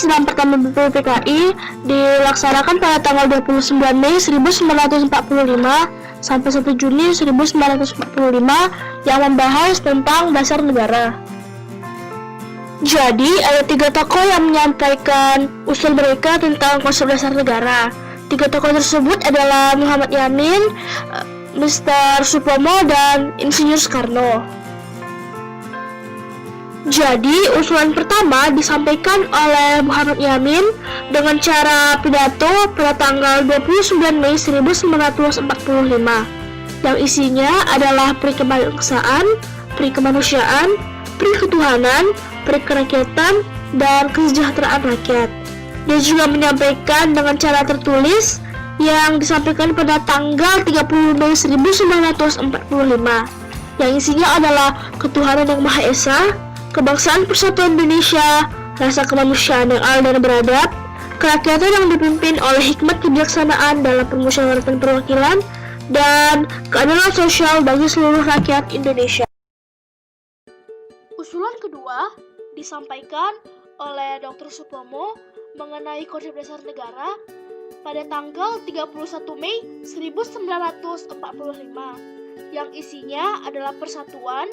Sidang pertama BPUPKI dilaksanakan pada tanggal 29 Mei 1945 sampai 1 Juni 1945 yang membahas tentang dasar negara. Jadi, ada 3 tokoh yang menyampaikan usul mereka tentang konsep dasar negara. 3 tokoh tersebut adalah Muhammad Yamin, Mr. Supomo, dan Insinyur Soekarno. Jadi, usulan pertama disampaikan oleh Muhammad Yamin dengan cara pidato pada tanggal 29 Mei 1945 yang isinya adalah peri kebangsaan, peri kemanusiaan, peri ketuhanan, peri kerakyatan, dan kesejahteraan rakyat. Dia juga menyampaikan dengan cara tertulis yang disampaikan pada tanggal 30 Mei 1945 yang isinya adalah ketuhanan yang Maha Esa, kebangsaan persatuan Indonesia, rasa kemanusiaan yang adil dan beradab, kerakyatan yang dipimpin oleh hikmat kebijaksanaan dalam permusyawaratan perwakilan, dan keadilan sosial bagi seluruh rakyat Indonesia. Usulan kedua disampaikan oleh Dr. Supomo mengenai konsep dasar negara pada tanggal 31 Mei 1945 yang isinya adalah persatuan,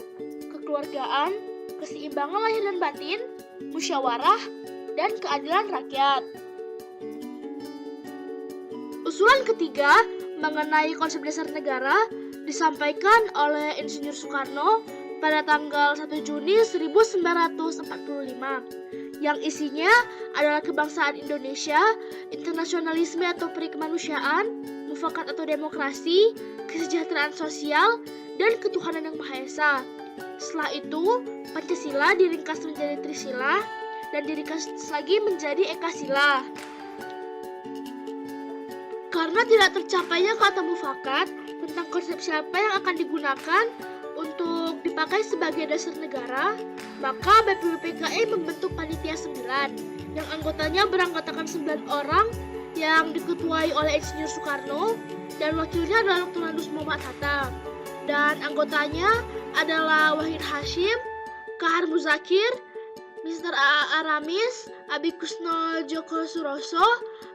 kekeluargaan, keseimbangan lahir dan batin, musyawarah, dan keadilan rakyat. Usulan ketiga mengenai konsep dasar negara disampaikan oleh Insinyur Soekarno pada tanggal 1 Juni 1945 yang isinya adalah kebangsaan Indonesia, internasionalisme atau peri kemanusiaan, mufakat atau demokrasi, kesejahteraan sosial, dan ketuhanan yang Maha Esa. Setelah itu, Pancasila diringkas menjadi Trisila dan diringkas lagi menjadi Ekasila. Karena tidak tercapainya kata mufakat tentang konsep siapa yang akan digunakan untuk dipakai sebagai dasar negara, maka BPUPKI membentuk Panitia 9 yang anggotanya beranggotakan 9 orang yang diketuai oleh Insinyur Soekarno dan wakilnya adalah Dr. Anus Muhammad Hatta. Dan anggotanya adalah Wahid Hashim, Kahar Muzakir, Mr. A.A. Aramis, Abi Kusno Joko Suroso,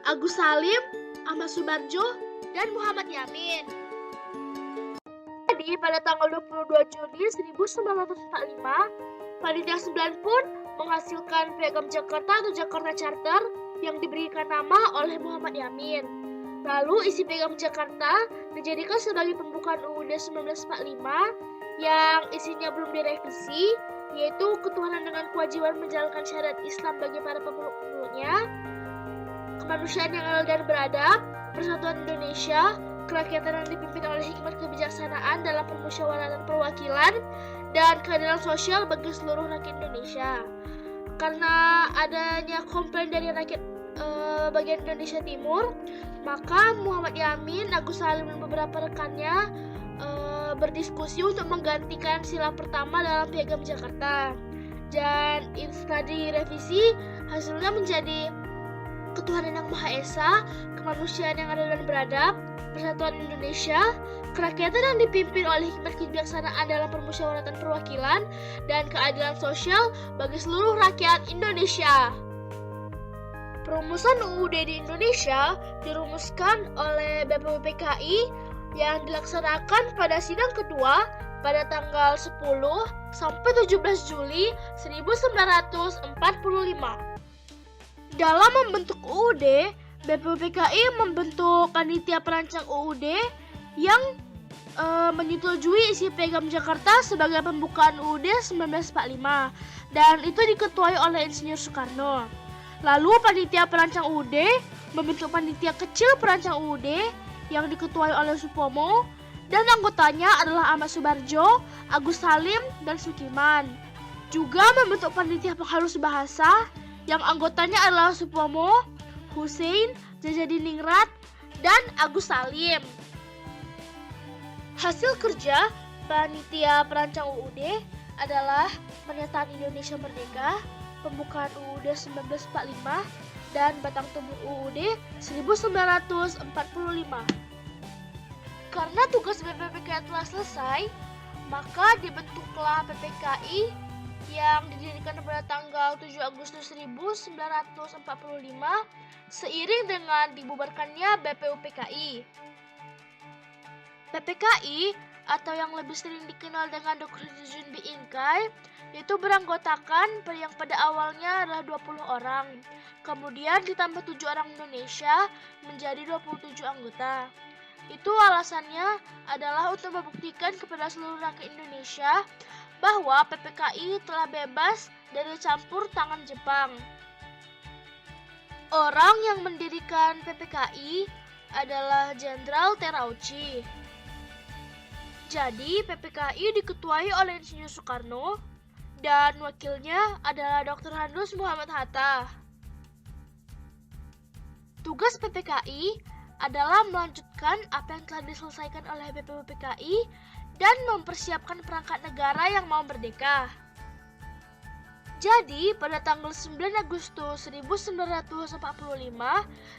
Agus Salim, Ahmad Subarjo, dan Muhammad Yamin. Jadi pada tanggal 22 Juni 1945, Panitia 9 pun menghasilkan Piagam Jakarta atau Jakarta Charter yang diberikan nama oleh Muhammad Yamin. Lalu isi Piagam Jakarta dijadikan sebagai pembukaan UUD 1945 yang isinya belum direvisi, yaitu ketuhanan dengan kewajiban menjalankan syariat Islam bagi para pemeluk-pemeluknya, kemanusiaan yang adil dan beradab, persatuan Indonesia, kerakyatan yang dipimpin oleh hikmat kebijaksanaan dalam permusyawaratan perwakilan, dan keadilan sosial bagi seluruh rakyat Indonesia. Karena adanya komplain dari rakyat bagian Indonesia Timur, maka Muhammad Yamin, Agus Salim, dan beberapa rekannya berdiskusi untuk menggantikan sila pertama dalam Piagam Jakarta. Dan setelah direvisi, hasilnya menjadi ketuhanan yang Maha Esa, kemanusiaan yang adil dan beradab, persatuan Indonesia, kerakyatan yang dipimpin oleh hikmat kebijaksanaan dalam permusyawaratan perwakilan, dan keadilan sosial bagi seluruh rakyat Indonesia. Perumusan UUD di Indonesia dirumuskan oleh BPUPKI yang dilaksanakan pada sidang kedua pada tanggal 10 sampai 17 Juli 1945. Dalam membentuk UUD, BPUPKI membentuk Panitia Perancang UUD yang menyetujui isi Piagam Jakarta sebagai pembukaan UUD 1945 dan itu diketuai oleh Insinyur Soekarno. Lalu Panitia Perancang UUD membentuk Panitia Kecil Perancang UUD yang diketuai oleh Supomo dan anggotanya adalah Ahmad Subarjo, Agus Salim, dan Sukiman. Juga membentuk Panitia Penghalus Bahasa yang anggotanya adalah Supomo, Hussein, Jajadiningrat, dan Agus Salim. Hasil kerja Panitia Perancang UUD adalah pernyataan Indonesia Merdeka, pembukaan UUD 1945, dan batang tubuh UUD 1945. Karena tugas BPUPKI telah selesai, maka dibentuklah PPKI yang didirikan pada tanggal 7 Agustus 1945 seiring dengan dibubarkannya BPUPKI. BPKI atau yang lebih sering dikenal dengan Dr. Junbi Inkai itu beranggotakan yang pada awalnya adalah 20 orang, kemudian ditambah 7 orang Indonesia menjadi 27 anggota. Itu alasannya adalah untuk membuktikan kepada seluruh rakyat Indonesia bahwa PPKI telah bebas dari campur tangan Jepang. Orang yang mendirikan PPKI adalah Jenderal Terauchi. Jadi PPKI diketuai oleh Insinyur Soekarno dan wakilnya adalah Dr. Handus Muhammad Hatta. Tugas PPKI adalah melanjutkan apa yang telah diselesaikan oleh BPUPKI dan mempersiapkan perangkat negara yang mau merdeka. Jadi, pada tanggal 9 Agustus 1945,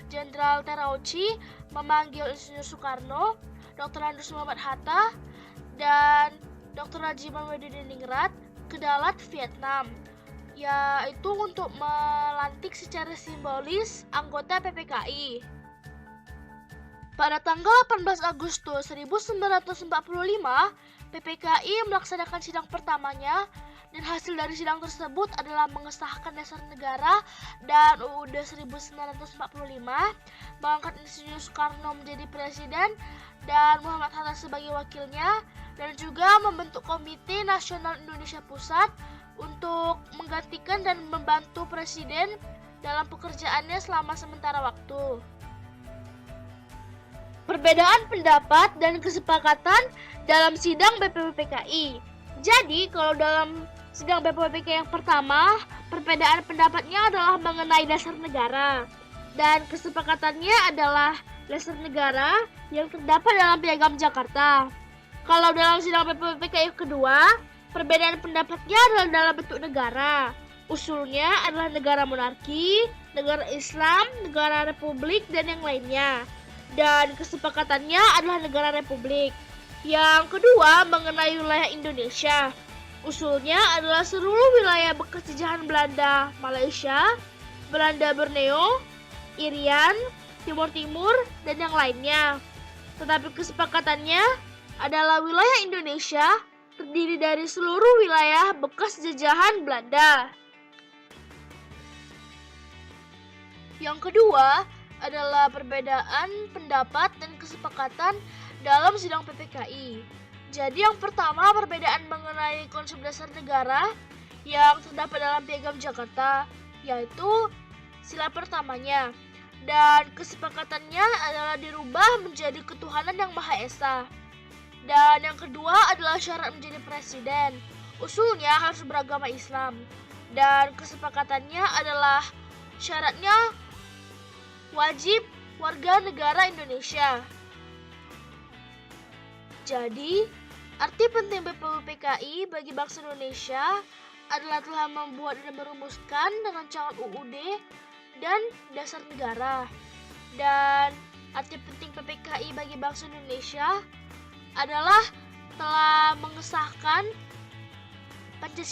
Jenderal Terauchi memanggil Insinyur Soekarno, Dr. Handus Muhammad Hatta, dan Dr. Haji Mangudadiningrat ke Dalat, Vietnam, yaitu untuk melantik secara simbolis anggota PPKI. Pada tanggal 18 Agustus 1945, PPKI melaksanakan sidang pertamanya dan hasil dari sidang tersebut adalah mengesahkan dasar negara dan UUD 1945, mengangkat Insinyur Soekarno menjadi presiden dan Muhammad Hatta sebagai wakilnya, dan juga membentuk Komite Nasional Indonesia Pusat untuk menggantikan dan membantu presiden dalam pekerjaannya selama sementara waktu. Perbedaan pendapat dan kesepakatan dalam sidang BPUPKI. Jadi, kalau dalam sidang BPUPKI yang pertama, perbedaan pendapatnya adalah mengenai dasar negara, dan kesepakatannya adalah dasar negara yang terdapat dalam Piagam Jakarta. Kalau dalam sidang BPUPKI yang kedua, perbedaan pendapatnya adalah dalam bentuk negara. Usulnya adalah negara monarki, negara Islam, negara republik, dan yang lainnya. Dan kesepakatannya adalah negara republik. Yang kedua mengenai wilayah Indonesia. Usulnya adalah seluruh wilayah bekas jajahan Belanda, Malaysia, Belanda Borneo, Irian, Timur Timur, dan yang lainnya. Tetapi kesepakatannya adalah wilayah Indonesia terdiri dari seluruh wilayah bekas jajahan Belanda. Yang kedua adalah perbedaan pendapat dan kesepakatan dalam sidang PPKI. Jadi yang pertama perbedaan mengenai konsep dasar negara yang terdapat dalam Piagam Jakarta, yaitu sila pertamanya, dan kesepakatannya adalah dirubah menjadi ketuhanan yang Maha Esa. Dan yang kedua adalah syarat menjadi presiden. Usulnya harus beragama Islam, dan kesepakatannya adalah syaratnya wajib warga negara Indonesia. Jadi, arti penting BPUPKI bagi bangsa Indonesia adalah telah membuat dan merumuskan dengan calon UUD dan dasar negara. Dan arti penting PPKI bagi bangsa Indonesia adalah telah mengesahkan Pancasila